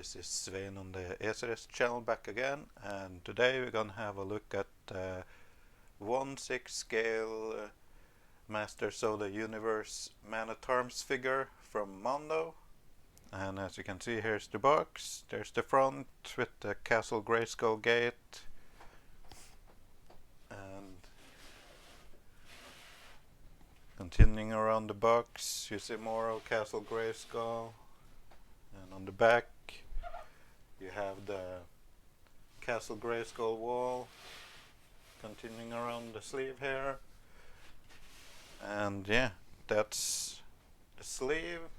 This is Svein on the ESRS channel back again, and today we're gonna have a look at 1/6 scale Masters of the Universe Man-At-Arms figure from Mondo. And as you can see, here's the box. There's the front with the Castle Grayskull gate, and continuing around the box you see more of Castle Grayskull, and on the back you have the Castle Grayskull wall continuing around the sleeve here. And yeah, that's the sleeve.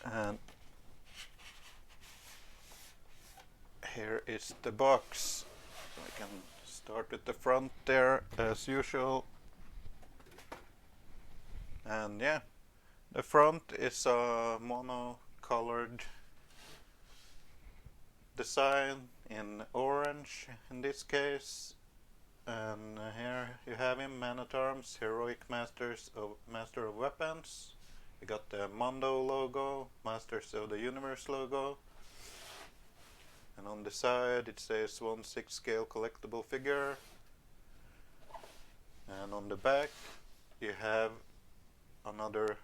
And here is the box. I can start with the front there as usual. And yeah, the front is a mono-colored design in orange in this case. And here you have him, Man-At-Arms, Heroic Master of Weapons. You got the Mondo logo, Masters of the Universe logo. And on the side it says 1/6 scale collectible figure. And on the back you have another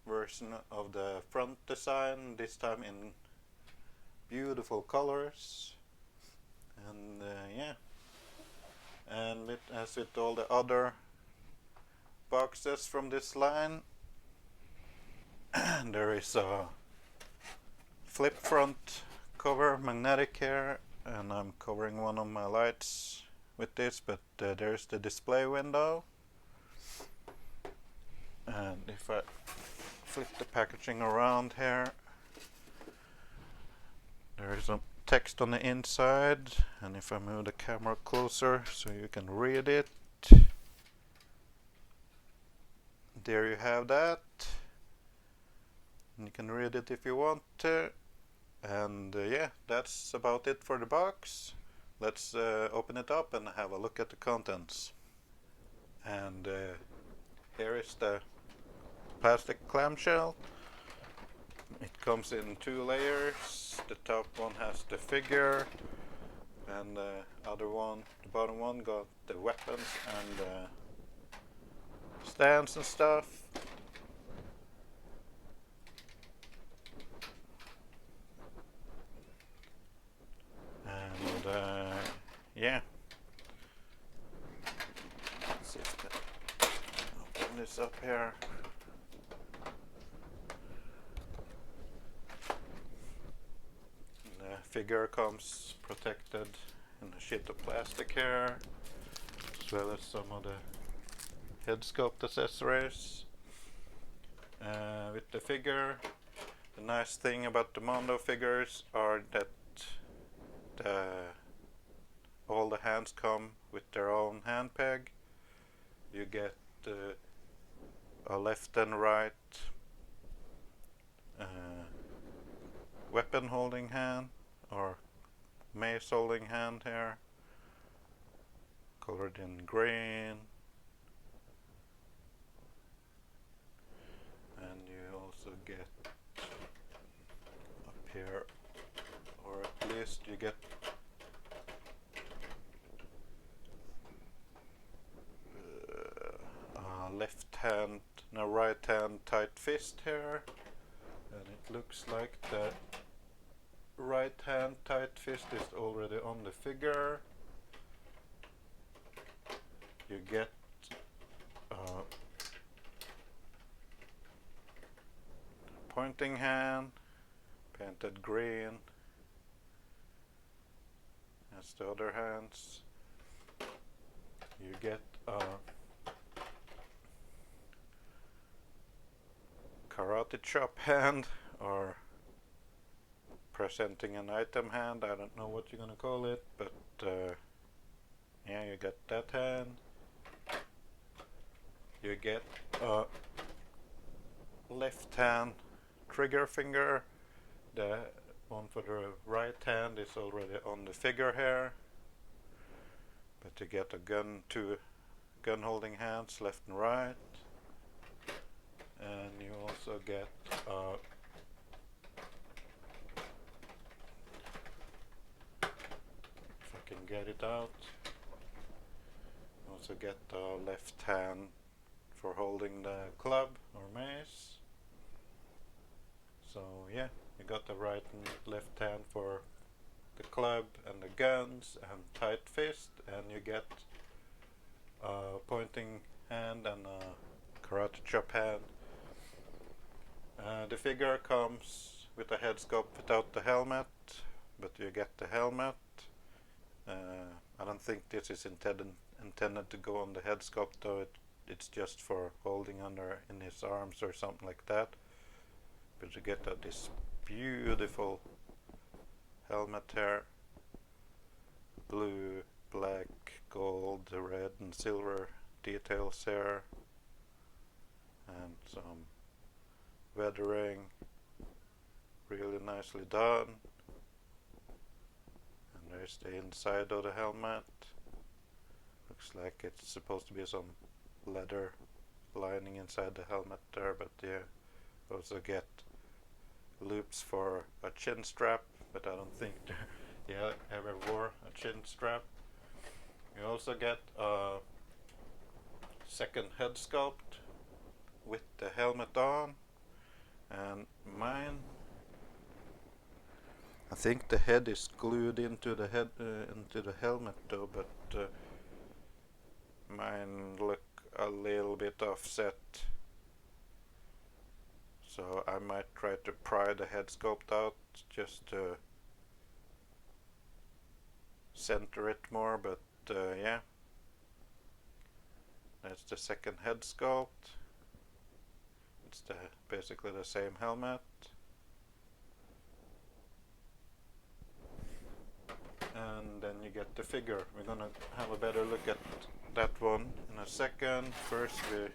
version of the front design, this time in beautiful colors. And yeah, and as with all the other boxes from this line, there is a flip front cover, magnetic here, and I'm covering one of my lights with this, but there's the display window. And if I flip the packaging around here, there is some text on the inside, and if I move the camera closer so you can read it, there you have that. And you can read it if you want to. And yeah, that's about it for the box. Let's open it up and have a look at the contents. And here is the plastic clamshell. It comes in 2 layers. The top one has the figure, and the other one, the bottom one, got the weapons and stands and stuff. And yeah, let's see if I can open this up here. The figure comes protected in a sheet of plastic here, as well as some of the head sculpt accessories. With the figure, the nice thing about the Mondo figures are that all the hands come with their own hand peg. You get a left and right weapon holding hand or mace holding hand here, colored in green. And you also get up here, or at least you get left hand, no, right hand tight fist here, and it looks like the right hand tight fist is already on the figure. You get pointing hand, painted green as the other hands. You get a karate chop hand, or presenting an item hand. I don't know what you're gonna call it, but yeah, you get that hand. You get a left hand trigger finger. The one for the right hand is already on the figure here, but you get a gun, 2 gun holding hands, left and right. And you also get a can get it out. Also get the left hand for holding the club or mace. So yeah, you got the right and left hand for the club and the guns and tight fist, and you get a pointing hand and a karate chop hand. The figure comes with a head sculpt without the helmet, but you get the helmet. I don't think this is intended to go on the head sculpt, though. It's just for holding under in his arms or something like that. But you get this beautiful helmet here, blue, black, gold, red and silver details here, and some weathering, really nicely done. And there's the inside of the helmet. Looks like it's supposed to be some leather lining inside the helmet there, but yeah, also get loops for a chin strap, but I don't think they ever wore a chin strap. You also get a second head sculpt with the helmet on, and mine, I think the head is glued into the helmet though, but mine look a little bit offset. So I might try to pry the head sculpt out just to center it more, but yeah. That's the second head sculpt. It's basically the same helmet. And then you get the figure. We're gonna have a better look at that one in a second. First we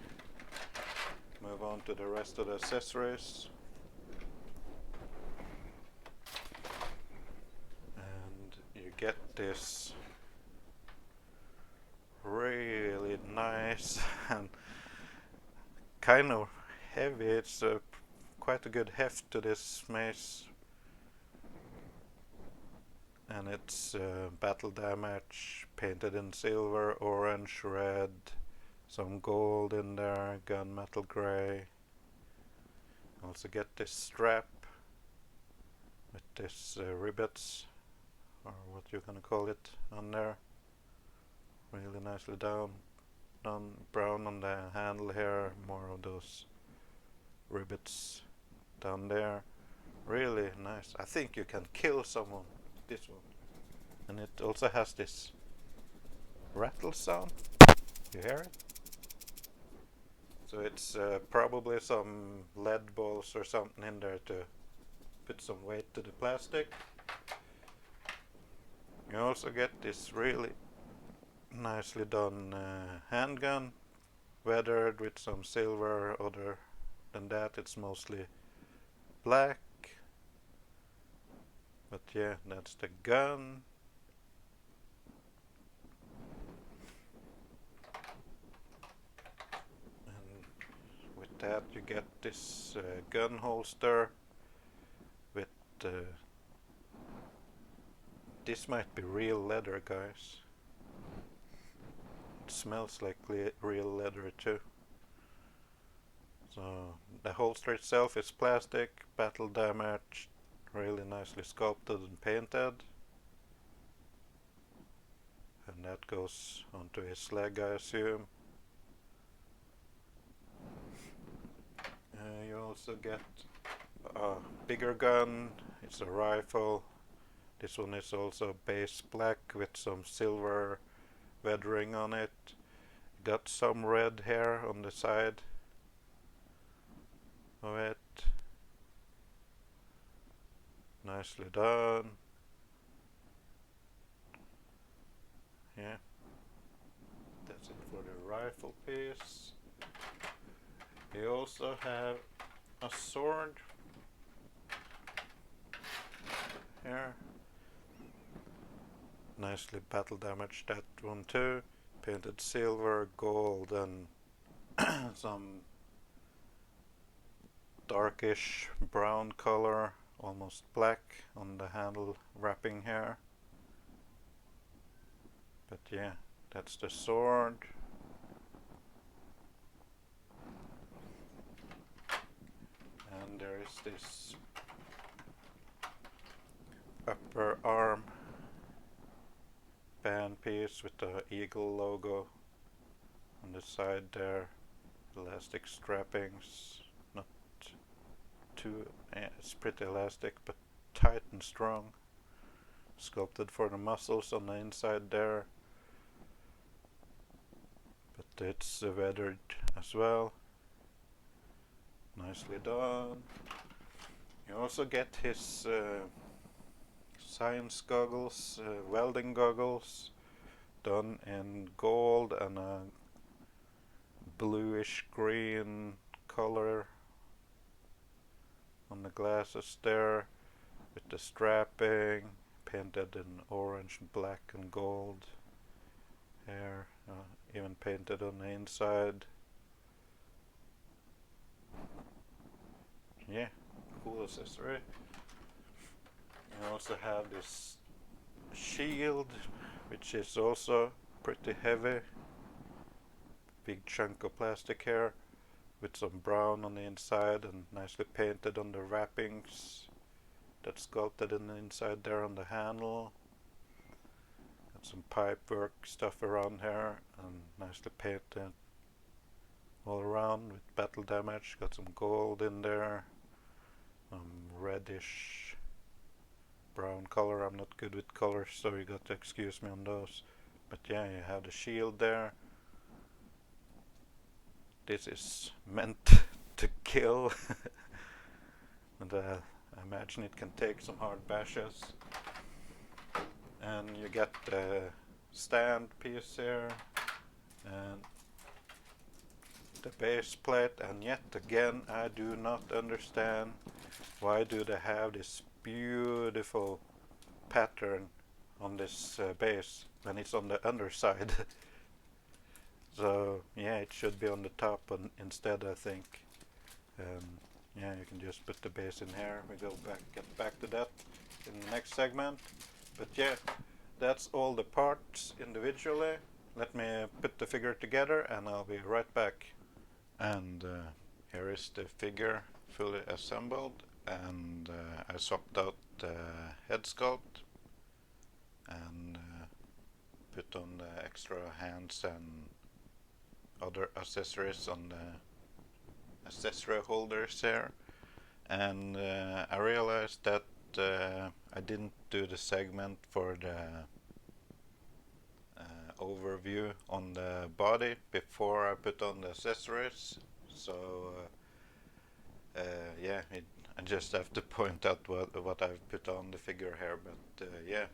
move on to the rest of the accessories. And you get this really nice and kind of heavy. It's quite a good heft to this mace, and it's battle damage, painted in silver, orange, red, some gold in there, gunmetal gray. Also get this strap with this rivets, or what you're gonna call it, on there. Really nicely done brown on the handle here, more of those rivets down there. Really nice. I think you can kill someone with this one. And it also has this rattle sound. You hear it? So it's probably some lead balls or something in there to put some weight to the plastic. You also get this really nicely done handgun, weathered with some silver. Other than that, it's mostly black. But yeah, that's the gun. And with that, you get this gun holster with this might be real leather, guys. It smells like real leather too. So the holster itself is plastic, battle damaged, really nicely sculpted and painted. And that goes onto his leg, I assume. You also get a bigger gun. It's a rifle. This one is also base black with some silver weathering on it. Got some red hair on the side of it. Nicely done. Yeah, that's it for the rifle piece. You also have a sword here. Nicely battle damaged, that one too. Painted silver, gold and some darkish brown color, almost black on the handle wrapping here. yeah, that's the sword. And there is this upper arm band piece with the eagle logo on the side there. Elastic strappings, not too, it's pretty elastic but tight and strong. Sculpted for the muscles on the inside there, but it's weathered as well. Nicely done. You also get his science goggles, welding goggles, done in gold and a bluish green color on the glasses there, with the strapping painted in orange, black and gold here, even painted on the inside. Yeah, cool accessory. You also have this shield, which is also pretty heavy. Big chunk of plastic here, with some brown on the inside and nicely painted on the wrappings. That's sculpted in the inside there on the handle. Got some pipework stuff around here and nicely painted all around with battle damage. Got some gold in there, reddish brown color. I'm not good with colors, so you got to excuse me on those. But yeah, you have the shield there. This is meant to kill. And I imagine it can take some hard bashes. And you get the stand piece here and the base plate, and yet again I do not understand why do they have this beautiful pattern on this base when it's on the underside. So yeah, it should be on the top instead, I think. Yeah, you can just put the base in here. We get back to that in the next segment. But yeah, that's all the parts individually. Let me put the figure together and I'll be right back. And here is the figure fully assembled, and I swapped out the head sculpt and put on the extra hands and other accessories on the accessory holders here. And I realized that I didn't do the segment for the overview on the body before I put on the accessories, so yeah, I just have to point out what I've put on the figure here. But yeah,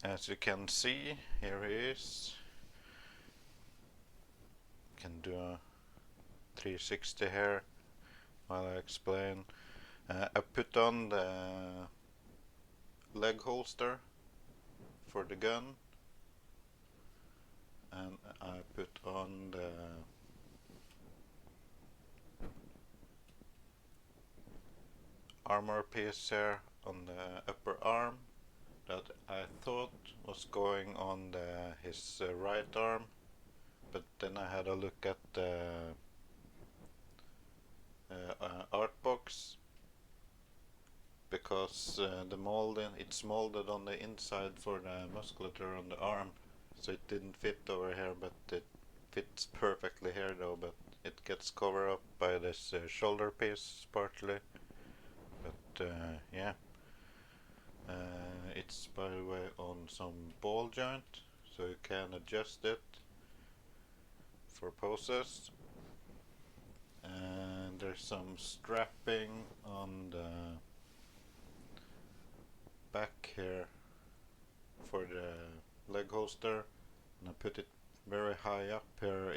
as you can see, here he is. Can do a 360 here while I explain. I put on the leg holster for the gun, and I put on the armor piece here on the upper arm that I thought was going on his right arm, but then I had a look at the art box, because it's molded on the inside for the musculature on the arm, so it didn't fit over here, but it fits perfectly here though. But it gets covered up by this shoulder piece partly. But yeah, it's by the way on some ball joint, so you can adjust it for poses. And there's some strapping on the back here for the leg holster, and I put it very high up here.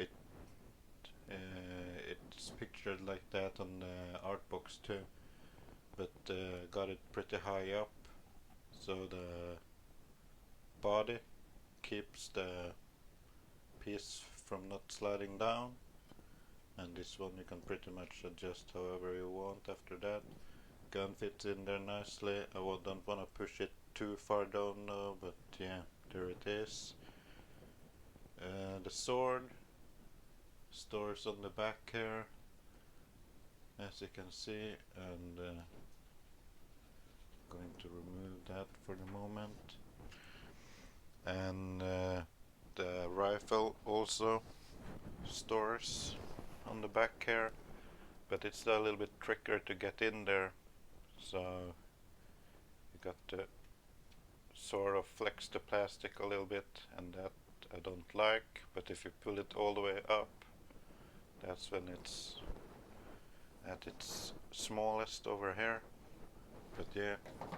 It's pictured like that on the art box too, but got it pretty high up so the body keeps the piece from not sliding down. And this one you can pretty much adjust however you want after that. gun fits in there nicely. I don't want to push it too far down now, but yeah, there it is. The sword stores on the back here, as you can see, and going to remove that for the moment. And the rifle also stores on the back here, but it's a little bit trickier to get in there, so you got to sort of flex the plastic a little bit, and that I don't like. But if you pull it all the way up, that's when it's at its smallest over here. But yeah,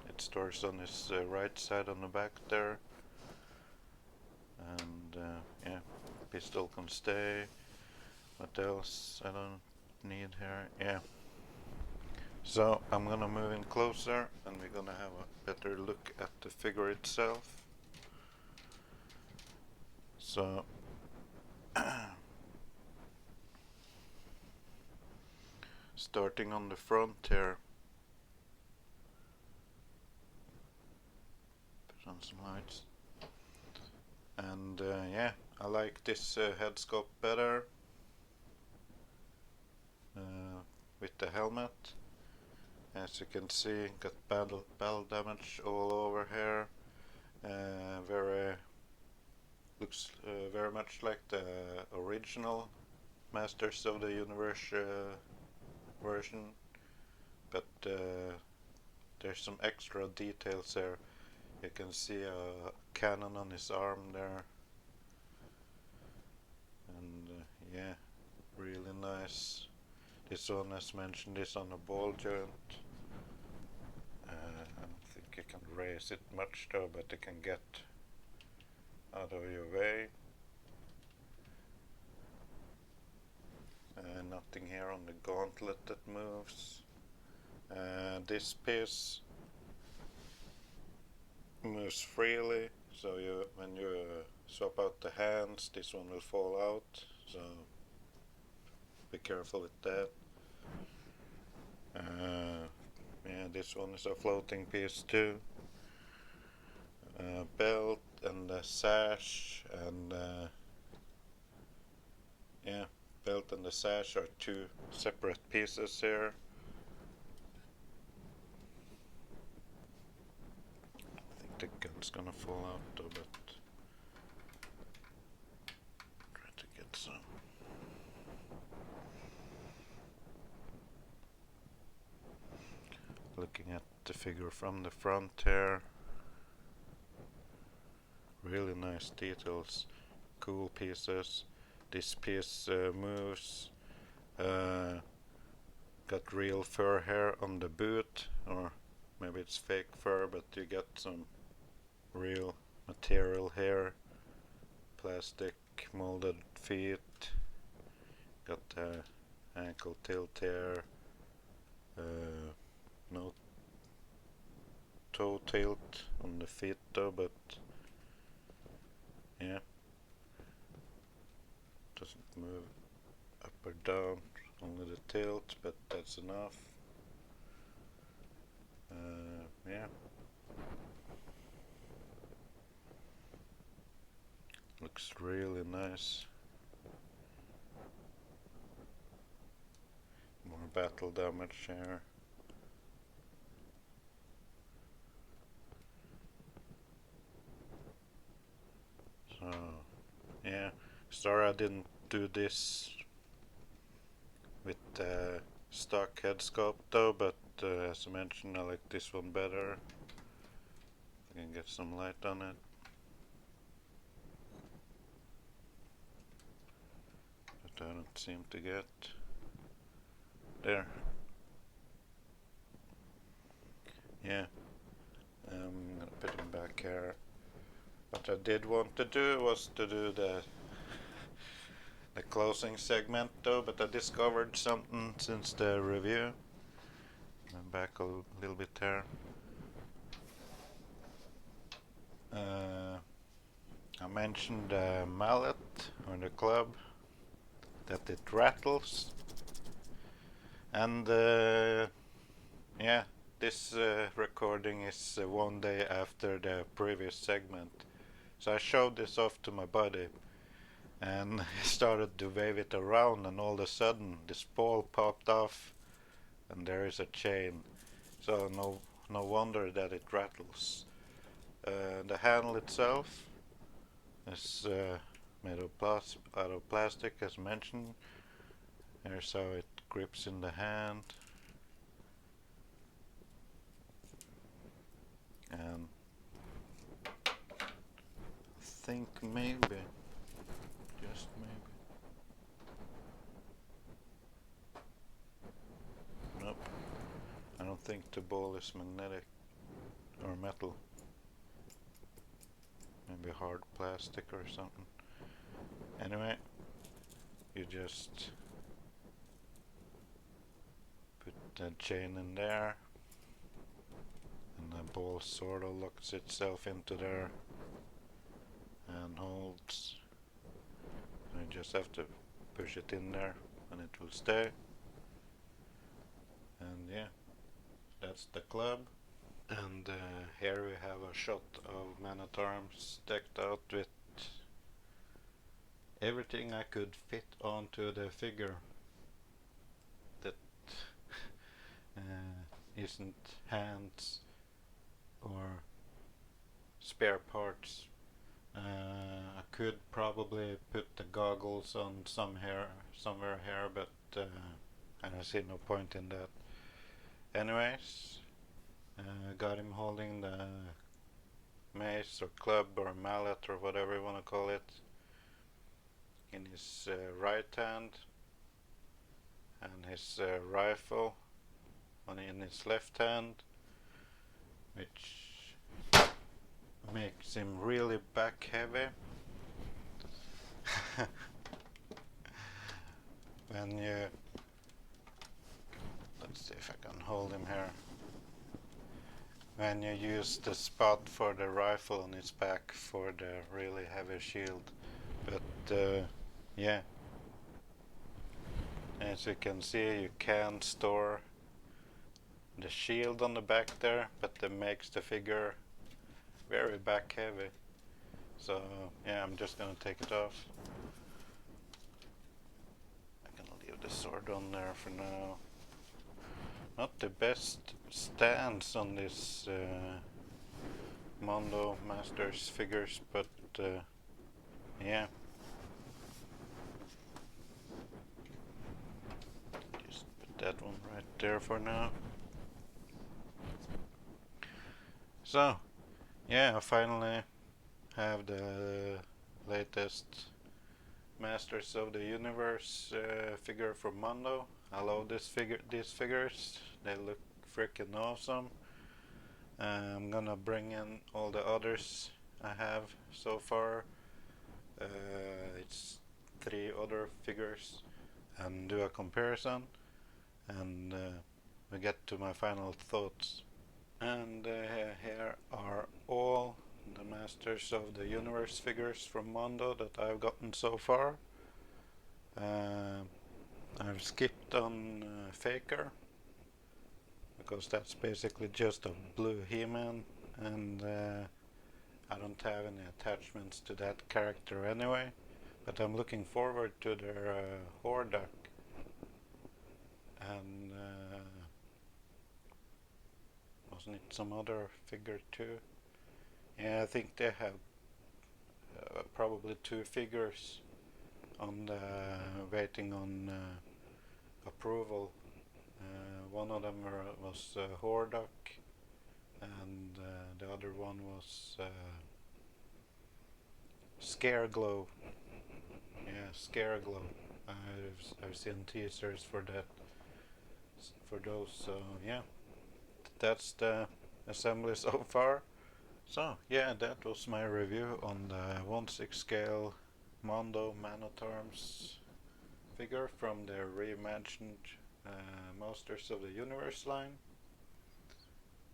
it stores on this right side on the back there, and yeah, pistol can stay. What else I don't need here? Yeah, so I'm gonna move in closer and we're gonna have a better look at the figure itself. So starting on the front here, put on some lights, and yeah, I like this head sculpt better with the helmet. As you can see, got battle damage all over here. Looks very much like the original Masters of the Universe version, but there's some extra details there. You can see a cannon on his arm there, and yeah, really nice. This one, as mentioned, is on a ball joint. I don't think you can raise it much though, but you can get out of your way. Nothing here on the gauntlet that moves. This piece moves freely, so when you swap out the hands, this one will fall out, so be careful with that. Yeah, this one is a floating piece too. Belt and the sash, and yeah, belt and the sash are two separate pieces here. I think the gun's gonna fall out though, but try to get some. Looking at the figure from the front here, really nice details, cool pieces. This piece moves, got real fur hair on the boot, or maybe it's fake fur, but you get some real material hair, plastic molded feet, got the ankle tilt here, no toe tilt on the feet though, but yeah, doesn't move up or down, only the tilt, but that's enough. Yeah, looks really nice. More battle damage here. So yeah, sorry I didn't do this with the stock head sculpt though, but as I mentioned, I like this one better. I can get some light on it. But I don't seem to get there. Yeah, I'm gonna put him back here. What I did want to do was to do the closing segment though, but I discovered something since the review. I'm back a little bit there. I mentioned the mallet or the club, that it rattles, and yeah, this recording is one day after the previous segment. So I showed this off to my buddy and he started to wave it around, and all of a sudden this ball popped off and there is a chain. So no wonder that it rattles. The handle itself is made out of plastic, as mentioned. Here's how it grips in the hand. And I think maybe, just maybe, nope, I don't think the ball is magnetic or metal. Maybe hard plastic or something. Anyway, you just put the chain in there and the ball sort of locks itself into there and holds. And you just have to push it in there and it will stay. And yeah, that's the club. And here we have a shot of Man-At-Arms decked out with everything I could fit onto the figure that isn't hands or spare parts. I could probably put the goggles on somewhere here, but I don't see no point in that. Anyways, got him holding the mace or club or mallet or whatever you want to call it in his right hand, and his rifle in his left hand, which makes him really back heavy. When you, let's see if I can hold him here. When you use the spot for the rifle on his back for the really heavy shield. But yeah, as you can see, you can store the shield on the back there, but that makes the figure very back heavy. So yeah, I'm just gonna take it off. I'm gonna leave the sword on there for now. Not the best stance on this Mondo Masters figures, but yeah. Just put that one right there for now. So yeah, I finally have the latest Masters of the Universe figure from Mondo. I love these figures. They look freaking awesome. I'm gonna bring in all the others I have so far. It's 3 other figures, and do a comparison, and we get to my final thoughts. And here are all the Masters of the Universe figures from Mondo that I've gotten so far. I've skipped on Faker, because that's basically just a blue He-Man, and I don't have any attachments to that character anyway, but I'm looking forward to their Hordak. And wasn't it some other figure too? Yeah, I think they have probably 2 figures on the waiting on approval. One of them was Hordak, and the other one was Scareglow. Yeah, Scareglow. I've seen teasers for that, for those. So yeah, that's the assembly so far. So yeah, that was my review on the 1/6 scale Mondo Man-At-Arms figure from the reimagined Masters of the Universe line.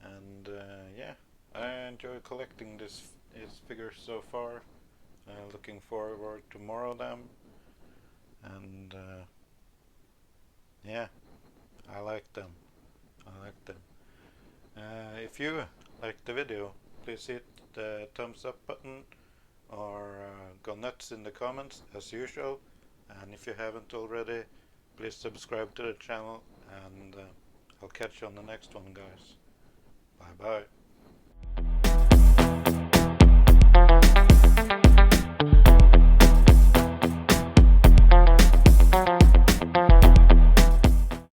And yeah, I enjoy collecting these figures so far. Looking forward to more of them. And yeah, I like them. if you liked the video, please hit the thumbs up button or go nuts in the comments as usual. And if you haven't already, please subscribe to the channel, and I'll catch you on the next one, guys. Bye bye.